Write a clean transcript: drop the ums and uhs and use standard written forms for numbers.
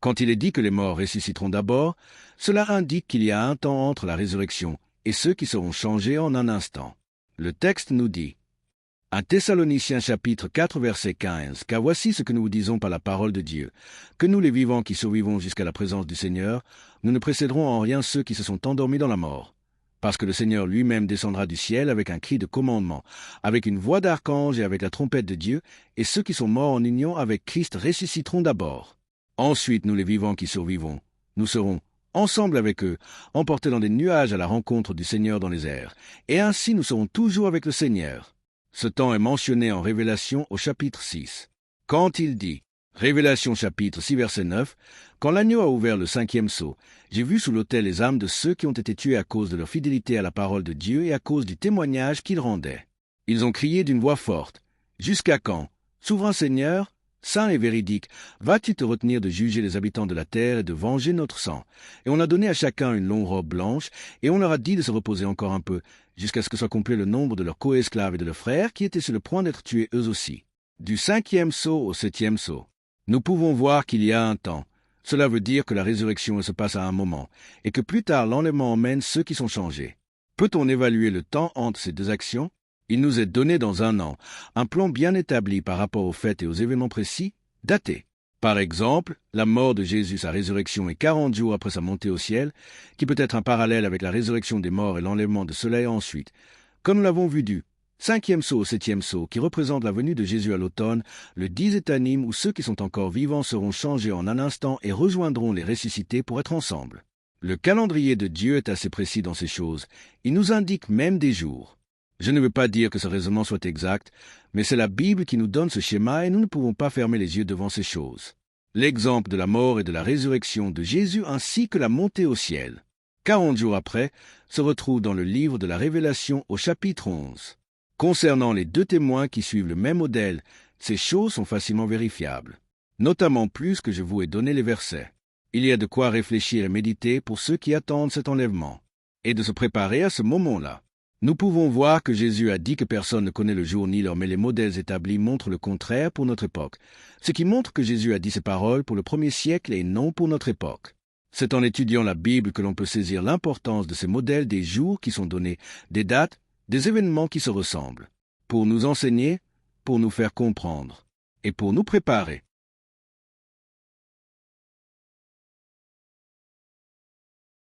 Quand il est dit que les morts ressusciteront d'abord, cela indique qu'il y a un temps entre la résurrection et ceux qui seront changés en un instant. Le texte nous dit, 1 Thessaloniciens chapitre 4 verset 15, « Car voici ce que nous vous disons par la parole de Dieu, que nous les vivants qui survivons jusqu'à la présence du Seigneur, nous ne précéderons en rien ceux qui se sont endormis dans la mort. Parce que le Seigneur lui-même descendra du ciel avec un cri de commandement, avec une voix d'archange et avec la trompette de Dieu, et ceux qui sont morts en union avec Christ ressusciteront d'abord. Ensuite, nous les vivants qui survivons, nous serons, ensemble avec eux, emportés dans des nuages à la rencontre du Seigneur dans les airs, et ainsi nous serons toujours avec le Seigneur. » Ce temps est mentionné en Révélation au chapitre 6. Quand il dit, Révélation chapitre 6 verset 9, « Quand l'agneau a ouvert le 5e sceau, j'ai vu sous l'autel les âmes de ceux qui ont été tués à cause de leur fidélité à la parole de Dieu et à cause du témoignage qu'ils rendaient. Ils ont crié d'une voix forte, « Jusqu'à quand, souverain Seigneur, saint et véridique, vas-tu te retenir de juger les habitants de la terre et de venger notre sang? Et on a donné à chacun une longue robe blanche, et on leur a dit de se reposer encore un peu, jusqu'à ce que soit complet le nombre de leurs co-esclaves et de leurs frères qui étaient sur le point d'être tués eux aussi. » Du 5e sceau au 7e sceau. Nous pouvons voir qu'il y a un temps. Cela veut dire que la résurrection se passe à un moment, et que plus tard l'enlèvement emmène ceux qui sont changés. Peut-on évaluer le temps entre ces deux actions? Il nous est donné dans un an, un plan bien établi par rapport aux faits et aux événements précis, datés. Par exemple, la mort de Jésus, sa résurrection est 40 jours après sa montée au ciel, qui peut être un parallèle avec la résurrection des morts et l'enlèvement de cela ensuite. Comme nous l'avons vu du 5e sceau au 7e sceau, qui représente la venue de Jésus à l'automne, le 10 est anime où ceux qui sont encore vivants seront changés en un instant et rejoindront les ressuscités pour être ensemble. Le calendrier de Dieu est assez précis dans ces choses. Il nous indique même des jours. Je ne veux pas dire que ce raisonnement soit exact, mais c'est la Bible qui nous donne ce schéma et nous ne pouvons pas fermer les yeux devant ces choses. L'exemple de la mort et de la résurrection de Jésus ainsi que la montée au ciel, 40 jours après, se retrouve dans le livre de la Révélation au chapitre 11. Concernant les deux témoins qui suivent le même modèle, ces choses sont facilement vérifiables, notamment plus que je vous ai donné les versets. Il y a de quoi réfléchir et méditer pour ceux qui attendent cet enlèvement, et de se préparer à ce moment-là. Nous pouvons voir que Jésus a dit que personne ne connaît le jour ni l'heure, mais les modèles établis montrent le contraire pour notre époque, ce qui montre que Jésus a dit ces paroles pour le 1er siècle et non pour notre époque. C'est en étudiant la Bible que l'on peut saisir l'importance de ces modèles des jours qui sont donnés, des dates, des événements qui se ressemblent, pour nous enseigner, pour nous faire comprendre, et pour nous préparer.